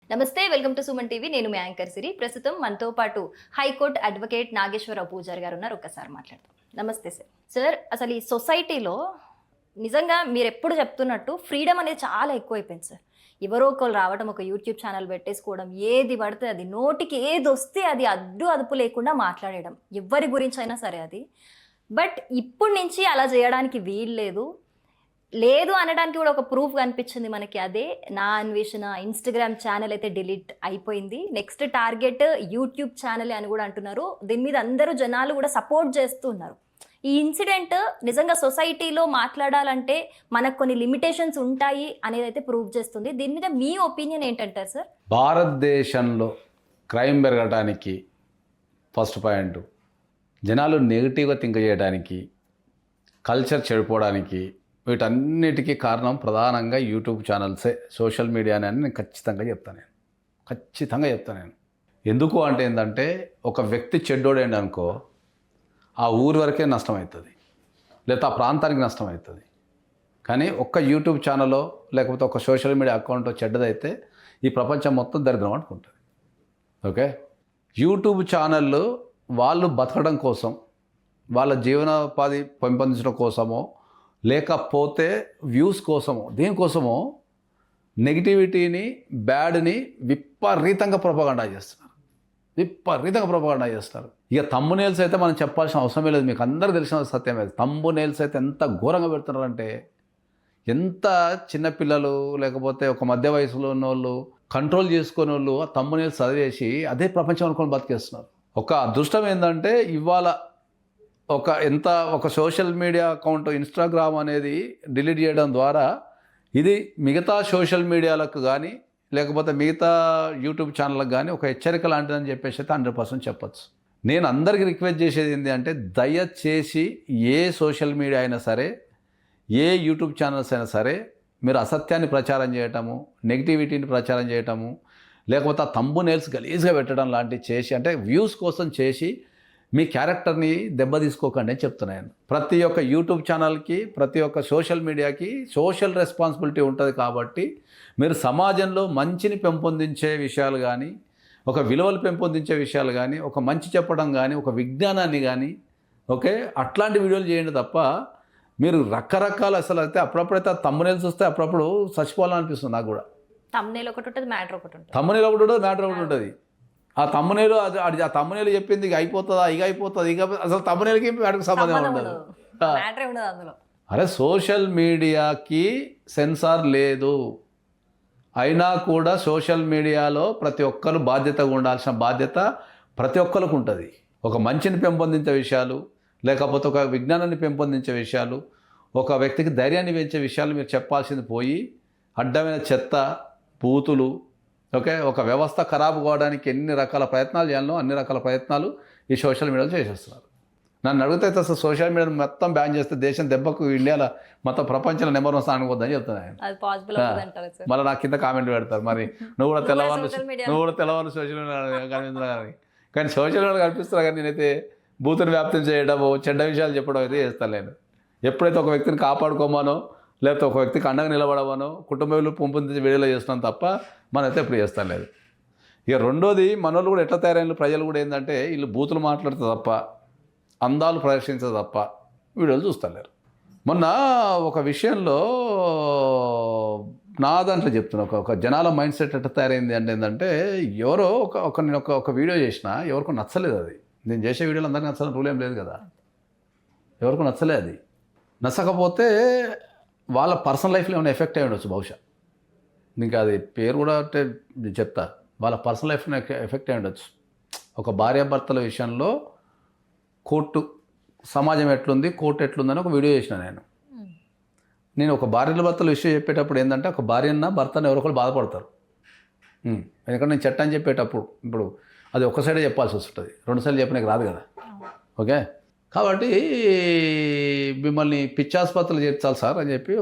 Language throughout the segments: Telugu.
నమస్తే, వెల్కమ్ టు సుమన్ టీవీ. నేను మీ యాంకర్ సిరి. ప్రస్తుతం మనతో పాటు హైకోర్టు అడ్వకేట్ నాగేశ్వరరావు పూజారి గారు ఉన్నారు. ఒక్కసారి మాట్లాడదాం. నమస్తే సార్. సార్, అసలు ఈ సొసైటీలో నిజంగా మీరు ఎప్పుడు చెప్తున్నట్టు ఫ్రీడమ్ అనేది చాలా ఎక్కువైపోయింది సార్. ఎవరో ఒకరు రావడం, ఒక యూట్యూబ్ ఛానల్ పెట్టేసుకోవడం, ఏది పడితే అది, నోటికి ఏది వస్తే అది అడ్డు అదుపు లేకుండా మాట్లాడడం, ఎవరి గురించి అయినా సరే అది. బట్ ఇప్పటి నుంచి అలా చేయడానికి వీలు లేదు. లేదు అనడానికి కూడా ఒక ప్రూఫ్ కనిపించింది మనకి. అదే నా అన్వేషణ ఇన్స్టాగ్రామ్ ఛానల్ అయితే డిలీట్ అయిపోయింది. నెక్స్ట్ టార్గెట్ యూట్యూబ్ ఛానల్ అని కూడా అంటున్నారు. దీని మీద అందరూ జనాలు కూడా సపోర్ట్ చేస్తున్నారు. ఈ ఇన్సిడెంట్ నిజంగా సొసైటీలో మాట్లాడాలంటే మనకు కొన్ని లిమిటేషన్స్ ఉంటాయి అనేది అయితే ప్రూవ్ చేస్తుంది. దీని మీద మీ ఒపీనియన్ ఏంటంటారు సార్? భారతదేశంలో క్రైమ్ పెరగడానికి ఫస్ట్ పాయింట్, జనాలు నెగిటివ్గా థింక్ చేయడానికి, కల్చర్ చెడిపోవడానికి, వీటన్నిటికీ కారణం ప్రధానంగా యూట్యూబ్ ఛానల్సే, సోషల్ మీడియానే అని నేను ఖచ్చితంగా చెప్తాను. ఎందుకు అంటే ఏంటంటే, ఒక వ్యక్తి చెడ్డోడేండి అనుకో, ఆ ఊరి వరకే నష్టం అవుతుంది, లేదా ఆ ప్రాంతానికి నష్టం అవుతుంది. కానీ ఒక్క యూట్యూబ్ ఛానల్లో లేకపోతే ఒక సోషల్ మీడియా అకౌంట్ చెడ్డదైతే ఈ ప్రపంచం మొత్తం దరిద్రం అనుకుంటుంది. ఓకే, యూట్యూబ్ ఛానళ్ళు వాళ్ళు బతకడం కోసం, వాళ్ళ జీవనోపాధి పెంపొందించడం కోసమో లేకపోతే వ్యూస్ కోసమో, దేనికోసమో నెగిటివిటీని, బ్యాడ్ని విపరీతంగా ప్రొపగండా చేస్తారు. ఇక థంబ్నెయిల్స్ అయితే మనం చెప్పాల్సిన అవసరమే లేదు, మీకు అందరూ తెలిసిన సత్యమే. థంబ్నెయిల్స్ అయితే ఎంత ఘోరంగా పెడుతున్నారంటే, ఎంత చిన్నపిల్లలు లేకపోతే ఒక మధ్య వయసులో ఉన్న వాళ్ళు కంట్రోల్ చేసుకునే వాళ్ళు ఆ థంబ్నెయిల్స్ చదివేసి అదే ప్రపంచం అనుకొని బతికేస్తున్నారు. ఒక అదృష్టం ఏంటంటే, ఇవాళ ఒక సోషల్ మీడియా అకౌంట్ ఇన్స్టాగ్రామ్ అనేది డిలీట్ చేయడం ద్వారా ఇది మిగతా సోషల్ మీడియాలకు కానీ లేకపోతే మిగతా యూట్యూబ్ ఛానళ్ళకు కానీ ఒక హెచ్చరిక లాంటిదని చెప్పేసి అయితే 100% చెప్పచ్చు. నేను అందరికీ రిక్వెస్ట్ చేసేది ఏంటి అంటే, దయచేసి ఏ సోషల్ మీడియా అయినా సరే, ఏ యూట్యూబ్ ఛానల్స్ అయినా సరే, మీరు అసత్యాన్ని ప్రచారం చేయటము, నెగిటివిటీని ప్రచారం చేయటము, లేకపోతే ఆ థంబ్నెయిల్స్ గలీజ్గా పెట్టడం లాంటివి చేసి, అంటే వ్యూస్ కోసం చేసి మీ క్యారెక్టర్ని దెబ్బ తీసుకోకండి అని చెప్తున్నాను. ప్రతి ఒక్క యూట్యూబ్ ఛానల్కి, ప్రతి ఒక్క సోషల్ మీడియాకి సోషల్ రెస్పాన్సిబిలిటీ ఉంటుంది. కాబట్టి మీరు సమాజంలో మంచిని పెంపొందించే విషయాలు కానీ, ఒక విలువలు పెంపొందించే విషయాలు కానీ, ఒక మంచి చెప్పడం కానీ, ఒక విజ్ఞానాన్ని కానీ, ఓకే, అట్లాంటి వీడియోలు చేయండి తప్ప మీరు రకరకాల అసలు అయితే అప్పుడప్పుడైతే థంబ్నెయిల్స్ వస్తే అప్పుడప్పుడు చచ్చిపోవాలనిపిస్తుంది నాకు కూడా. థంబ్నెయిల్ ఒకటి ఉంటుంది, మ్యాటర్ ఒకటి ఉంటుంది. మ్యాటర్ ఒకటి ఉంటుంది. ఆ తమ్మునేలు ఆ తమ్మునేలు చెప్పింది ఇక అయిపోతుందా, ఇక అయిపోతుంది, అసలు తమ్మునేలకి వాడికి సంబంధం ఉండదు. అరే, సోషల్ మీడియాకి సెన్సార్ లేదు, అయినా కూడా సోషల్ మీడియాలో ప్రతి ఒక్కరు బాధ్యతగా ఉండాల్సిన బాధ్యత ప్రతి ఒక్కరికి ఉంటుంది. ఒక మంచిని పెంపొందించే విషయాలు, లేకపోతే ఒక విజ్ఞానాన్ని పెంపొందించే విషయాలు, ఒక వ్యక్తికి ధైర్యాన్ని పెంచే విషయాలు మీరు చెప్పాల్సింది పోయి అడ్డమైన చెత్త, బూతులు, ఓకే, ఒక వ్యవస్థ ఖరాబు కావడానికి ఎన్ని రకాల ప్రయత్నాలు చేయాలో అన్ని రకాల ప్రయత్నాలు ఈ సోషల్ మీడియాలో చేసేస్తున్నారు. నన్ను అడిగితే అసలు సోషల్ మీడియాను మొత్తం బ్యాన్ చేస్తే దేశం దెబ్బకు ఇండియాలో మొత్తం ప్రపంచంలో నెంబర్ 1 స్థానం పోద్దని చెప్తున్నాను. మళ్ళీ నాకు కింద కామెంట్ పెడతారు, మరి నువ్వు కూడా తెల్లవారు సోషల్ మీడియా కానీ సోషల్ మీడియా కనిపిస్తున్నా. కానీ నేనైతే బూతుని వ్యాప్తం చేయడము, చెడ్డ విషయాలు చెప్పడం అయితే చేస్తాను. నేను ఎప్పుడైతే ఒక వ్యక్తిని కాపాడుకోమానో, లేకపోతే ఒక వ్యక్తికి అండగా నిలబడమనో, కుటుంబంలో పెంపొందించి వీడియోలో చేస్తున్నాం తప్ప మనైతే ఎప్పుడు చేస్తాం లేదు. ఇక రెండోది, మనోళ్ళు కూడా ఎట్లా తయారైన ప్రజలు కూడా ఏంటంటే, వీళ్ళు బూతులు మాట్లాడితే తప్ప, అందాలు ప్రదర్శించదు తప్ప వీడియోలు చూస్తలేరు. మొన్న ఒక విషయంలో నా దాంట్లో చెప్తున్నా, ఒక జనాల మైండ్ సెట్ ఎట్లా తయారైంది అంటే ఏంటంటే, ఎవరో నేను ఒక వీడియో చేసిన, ఎవరికో నచ్చలేదు. అది నేను చేసే వీడియోలు అందరికీ నచ్చాలని రూల్ ఏం లేదు కదా, ఎవరికో నచ్చలేదు. అది నచ్చకపోతే వాళ్ళ పర్సనల్ లైఫ్లో ఏమైనా ఎఫెక్ట్ అయ్యి ఉండొచ్చు బహుశా. ఇంకా అది పేరు కూడా అంటే చెప్తా, వాళ్ళ పర్సనల్ లైఫ్లో ఎఫెక్ట్ అయ్యి ఉండొచ్చు. ఒక భార్యాభర్తల విషయంలో కోర్టు, సమాజం ఎట్లుంది, కోర్టు ఎట్లుందని ఒక వీడియో చేసిన నేను ఒక భార్యాభర్తల విషయం చెప్పేటప్పుడు ఏంటంటే, ఒక భార్యన్న భర్తను ఎవరొకరు బాధపడతారు. ఎందుకంటే నేను చట్టం చెప్పేటప్పుడు ఇప్పుడు అది ఒక సైడే చెప్పాల్సి వస్తుంది, 2 సార్లు చెప్పడానికి రాదు కదా. ఓకే, కాబట్టి మిమ్మల్ని పిచ్చాసుపత్రులు చేర్చాలి సార్ అని చెప్పి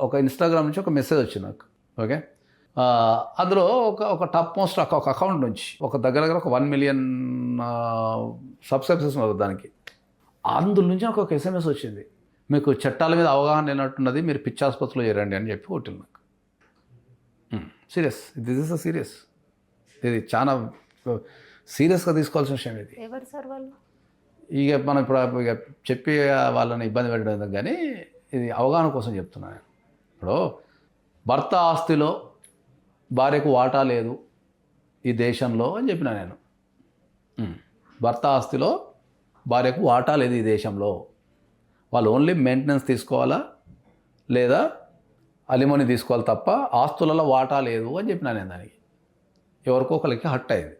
ఒక ఇన్స్టాగ్రామ్ నుంచి ఒక మెసేజ్ వచ్చింది నాకు. ఓకే, అందులో ఒక టాప్ మోస్ట్ ఒక అకౌంట్ నుంచి ఒక దగ్గర 1 మిలియన్ సబ్స్క్రైబర్స్ ఉన్నారు దానికి. అందులో నుంచి నాకు ఒక SMS వచ్చింది, మీకు చట్టాల మీద అవగాహన లేనట్టున్నది, మీరు పిచ్చాసుపత్రిలో చేరండి అని చెప్పి కొట్టింది నాకు. Serious, this is a serious, ఇది చాలా సీరియస్గా తీసుకోవాల్సిన విషయం ఇది. ఎవరు సార్ వాళ్ళు? ఇక మనం ఇప్పుడు ఇక చెప్పి వాళ్ళని ఇబ్బంది పెట్టడం ఎందుకు కానీ ఇది అవగాహన కోసం చెప్తున్నాను నేను. ఇప్పుడు భర్త ఆస్తిలో భార్యకు వాటా లేదు ఈ దేశంలో అని చెప్పిన నేను. భర్త ఆస్తిలో భార్యకు వాటా లేదు ఈ దేశంలో, వాళ్ళు ఓన్లీ మెయింటెనెన్స్ తీసుకోవాలా లేదా అలిమోని తీసుకోవాలి తప్ప ఆస్తులలో వాటా లేదు అని చెప్పిన నేను. దానికి ఎవరికో ఒకరికి హట్ అయింది,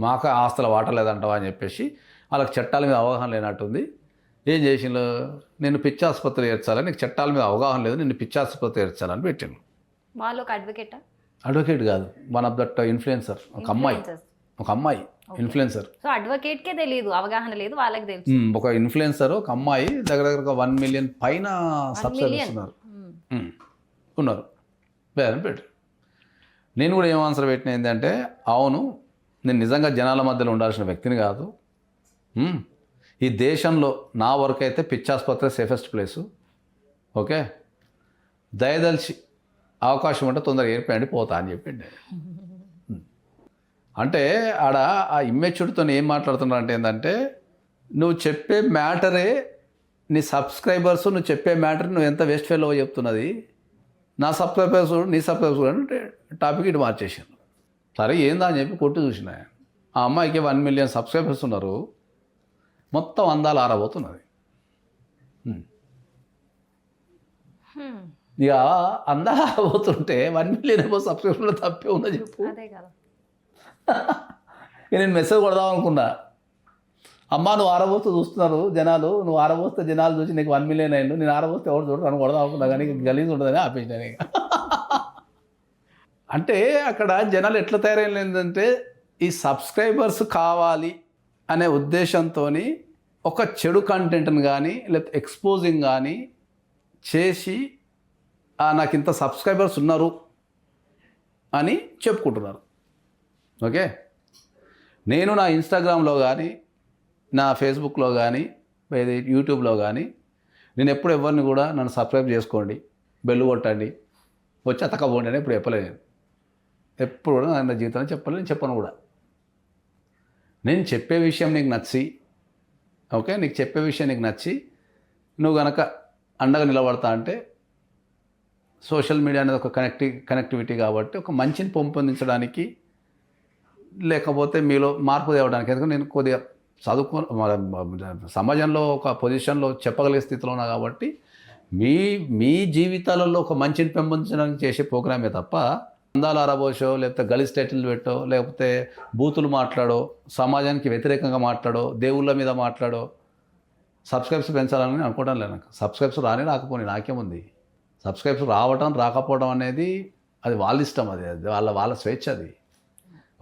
మాకు ఆస్తుల వాటా లేదంటావా అని చెప్పేసి వాళ్ళకి చట్టాల మీద అవగాహన లేనట్టుంది. ఏం చేసిండు, నేను పిచ్చి ఆసుపత్రి చేర్చాలని, నీకు చట్టాల మీద అవగాహన లేదు, నిన్ను పిచ్చి ఆసుపత్రి చేర్చాలని పెట్టిండు. వాళ్ళు ఒక అడ్వకేటా? అడ్వకేట్ కాదు, వన్ ఆఫ్ దట్ ఇన్ఫ్లుయెన్సర్, ఒక అమ్మాయి ఇన్ఫ్లుయెన్సర్. సో అడ్వకేట్కే తెలియదు, అవగాహన లేదు, వాళ్ళకి తెలుసు. ఒక ఇన్ఫ్లుయెన్సర్, ఒక అమ్మాయి దగ్గర 1 మిలియన్ పైన సబ్స్క్రైబర్స్ ఉన్నారు పేరు పెట్టి. నేను కూడా ఏం ఆన్సర్ పెట్టిన ఏంటంటే, అవును నేను నిజంగా జనాల మధ్యలో ఉండాల్సిన వ్యక్తిని కాదు, ఈ దేశంలో నా వరకు అయితే పిచ్చాసుపత్రి సేఫెస్ట్ ప్లేసు, ఓకే, దయదలిచి అవకాశం ఉంటే తొందరగా ఏర్పడి పోతా అని చెప్పిండి. అంటే ఆడ ఆ ఇమ్మెచ్యూర్డ్తో ఏం మాట్లాడుతున్నా అంటే ఏంటంటే, నువ్వు చెప్పే మ్యాటరే నీ సబ్స్క్రైబర్స్, నువ్వు చెప్పే మ్యాటర్ నువ్వు ఎంత వేస్ట్ ఫెయిల్ చెప్తున్నది, నా సబ్స్క్రైబర్స్ నీ సబ్స్క్రైబర్స్ అంటే టాపిక్ ఇటు మార్చేసాను. సరే ఏందా అని చెప్పి కొట్టి చూసిన. ఆ అమ్మాయికి 1 మిలియన్ సబ్స్క్రైబర్స్ ఉన్నారు, మొత్తం అందాలు ఆరబోతున్నది. ఇక అందాలు ఆరబోతుంటే 1 మిలియన్ ఏమో సబ్స్క్రైబర్లో తప్పే ఉందో చెప్పు. నేను మెసేజ్ కొడదాం అనుకున్నా, అమ్మా నువ్వు ఆరబోస్తూ చూస్తున్నారు జనాలు, నువ్వు ఆరబోస్తే జనాలు చూసి నీకు 1 మిలియన్ అయ్యిండు, నేను ఆరబోస్తే ఎవరు చూడరు అని కొడదాం అనుకున్నా, కానీ గలీజ్ ఉంటుందని ఆపేసినాను. ఇక అంటే అక్కడ జనాలు ఎట్లా తయారైందంటే, ఈ సబ్స్క్రైబర్స్ కావాలి అనే ఉద్దేశంతో ఒక చెడు కంటెంట్ని కానీ లేకపోతే ఎక్స్పోజింగ్ కానీ చేసి నాకు ఇంత సబ్స్క్రైబర్స్ ఉన్నారు అని చెప్పుకుంటున్నారు. ఓకే, నేను నా ఇన్స్టాగ్రామ్లో కానీ నా ఫేస్బుక్లో కానీ యూట్యూబ్లో కానీ నేను ఎప్పుడు ఎవరిని కూడా నన్ను సబ్స్క్రైబ్ చేసుకోండి, బెల్లు కొట్టండి, వచ్చి అతకపోండి అని ఎప్పుడు చెప్పలేదు. ఎప్పుడు కూడా నా జీవితంలో చెప్పలేదు, నేను చెప్పను కూడా. నేను చెప్పే విషయం నీకు నచ్చి, ఓకే, నీకు చెప్పే విషయం నీకు నచ్చి నువ్వు కనుక అండగా నిలబడతా అంటే, సోషల్ మీడియా అనేది ఒక కనెక్టివిటీ కాబట్టి ఒక మంచిని పెంపొందించడానికి, లేకపోతే మీలో మార్పు తేవడానికి. ఎందుకంటే నేను కొద్దిగా సమాజంలో ఒక పొజిషన్లో చెప్పగలిగే స్థితిలో ఉన్నా కాబట్టి మీ జీవితాలలో ఒక మంచిని పెంపొందించడానికి చేసే ప్రోగ్రామే తప్ప అందాలు ఆరబోసో లేకపోతే గలీజ్ టైటిల్ పెట్టో లేకపోతే బూతులు మాట్లాడో సమాజానికి వ్యతిరేకంగా మాట్లాడో దేవుళ్ళ మీద మాట్లాడో సబ్స్క్రైబ్స్ పెంచాలని అనుకోవడం లేదు. నాకు సబ్స్క్రైబ్స్ రాకపోని నాకేముంది. సబ్స్క్రైబ్స్ రావటం రాకపోవడం అనేది అది వాళ్ళ ఇష్టం, అది వాళ్ళ స్వేచ్ఛ. అది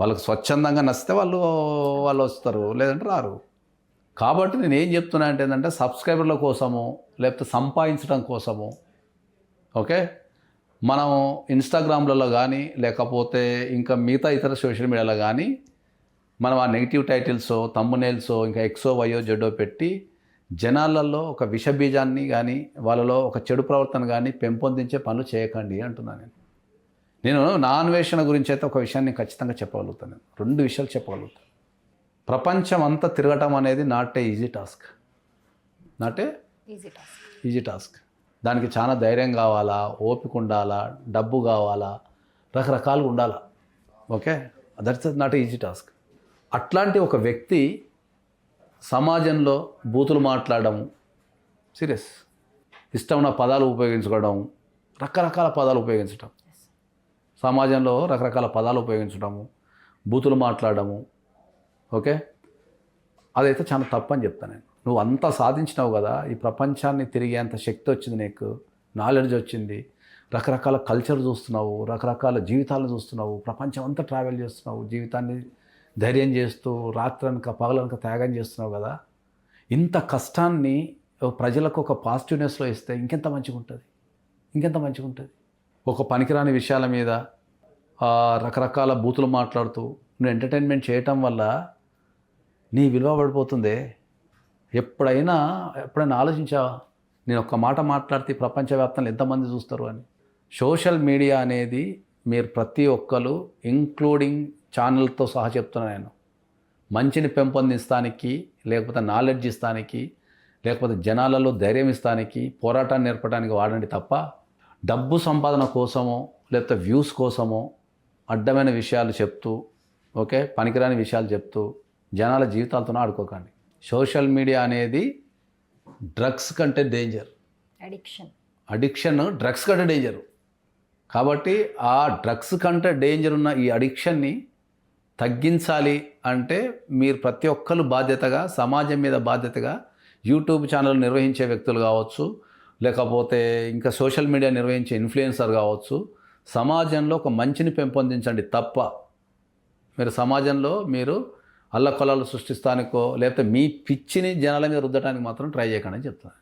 వాళ్ళకి స్వచ్ఛందంగా నచ్చితే వాళ్ళు వస్తారు, లేదంటే రారు. కాబట్టి నేను ఏం చెప్తున్నా అంటే ఏంటంటే, సబ్స్క్రైబర్ల కోసము లేకపోతే సంపాదించడం కోసము, ఓకే, మనం ఇన్స్టాగ్రామ్లలో కానీ లేకపోతే ఇంకా మిగతా ఇతర సోషల్ మీడియాలో కానీ మనం ఆ నెగిటివ్ టైటిల్సో థంబ్నెయిల్సో ఇంకా ఎక్సో వైయో జెడో పెట్టి జనాలలో ఒక విషబీజాన్ని కానీ వాళ్ళలో ఒక చెడు ప్రవర్తన కానీ పెంపొందించే పనులు చేయకండి అంటున్నాను నేను. నా అన్వేషణ గురించి అయితే ఒక విషయాన్ని ఖచ్చితంగా చెప్పగలుగుతాను. 2 విషయాలు చెప్పగలుగుతాను. ప్రపంచం అంతా తిరగటం అనేది నాట్ ఏ ఈజీ టాస్క్. దానికి చాలా ధైర్యం కావాలా, ఓపిక ఉండాలా, డబ్బు కావాలా, రకరకాలుగా ఉండాలా. Okay, that's not easy task. అట్లాంటి ఒక వ్యక్తి సమాజంలో బూతులు మాట్లాడడం, సీరియస్, ఇష్టమైన పదాలు ఉపయోగించుకోవడం, రకరకాల పదాలు ఉపయోగించడం, సమాజంలో రకరకాల పదాలు ఉపయోగించడము, బూతులు మాట్లాడము, ఓకే, అదైతే చాలా తప్పని చెప్తాను నేను. నువ్వు అంతా సాధించినావు కదా, ఈ ప్రపంచాన్ని తిరిగేంత శక్తి వచ్చింది నీకు, నాలెడ్జ్ వచ్చింది, రకరకాల కల్చర్ చూస్తున్నావు, రకరకాల జీవితాలను చూస్తున్నావు, ప్రపంచం అంతా ట్రావెల్ చేస్తున్నావు, జీవితాన్ని ధైర్యం చేస్తూ రాత్రనక పగలనక త్యాగం చేస్తున్నావు కదా, ఇంత కష్టాన్ని ప్రజలకు ఒక పాజిటివ్నెస్లో ఇస్తే ఇంకెంత మంచిగా ఉంటుంది. ఒక పనికిరాని విషయాల మీద రకరకాల బూతులు మాట్లాడుతూ నువ్వు ఎంటర్టైన్మెంట్ చేయటం వల్ల నీ విలువ పడిపోతుందే. ఎప్పుడైనా ఆలోచించావా, నేను ఒక్క మాట మాట్లాడితే ప్రపంచవ్యాప్తంగా ఎంతమంది చూస్తారు అని? సోషల్ మీడియా అనేది మీరు ప్రతి ఒక్కరు ఇంక్లూడింగ్ ఛానల్తో సహా చెప్తున్నాను నేను, మంచిని పెంపొందించడానికి, లేకపోతే నాలెడ్జ్ ఇస్తానికి, లేకపోతే జనాలలో ధైర్యం ఇస్తానికి, పోరాటాన్ని నేర్పడానికి వాడండి తప్ప డబ్బు సంపాదన కోసమో లేకపోతే వ్యూస్ కోసమో అడ్డమైన విషయాలు చెప్తూ, ఓకే, పనికిరాని విషయాలు చెప్తూ జనాల జీవితాలతో ఆడుకోకండి. సోషల్ మీడియా అనేది డ్రగ్స్ కంటే డేంజర్. అడిక్షన్ డ్రగ్స్ కంటే డేంజరు. కాబట్టి ఆ డ్రగ్స్ కంటే డేంజర్ ఉన్న ఈ అడిక్షన్ని తగ్గించాలి అంటే మీరు ప్రతి ఒక్కరు బాధ్యతగా, సమాజం మీద బాధ్యతగా యూట్యూబ్ ఛానల్ నిర్వహించే వ్యక్తులు కావచ్చు, లేకపోతే ఇంకా సోషల్ మీడియా నిర్వహించే ఇన్ఫ్లుయెన్సర్ కావచ్చు, సమాజంలో ఒక మంచిని పెంపొందించండి తప్ప మీరు సమాజంలో మీరు అల్లకొల్లాలు సృష్టిస్తానికో లేకపోతే మీ పిచ్చిని జనాల మీద రుద్దడానికి మాత్రం ట్రై చేయకండి అని చెప్తాను.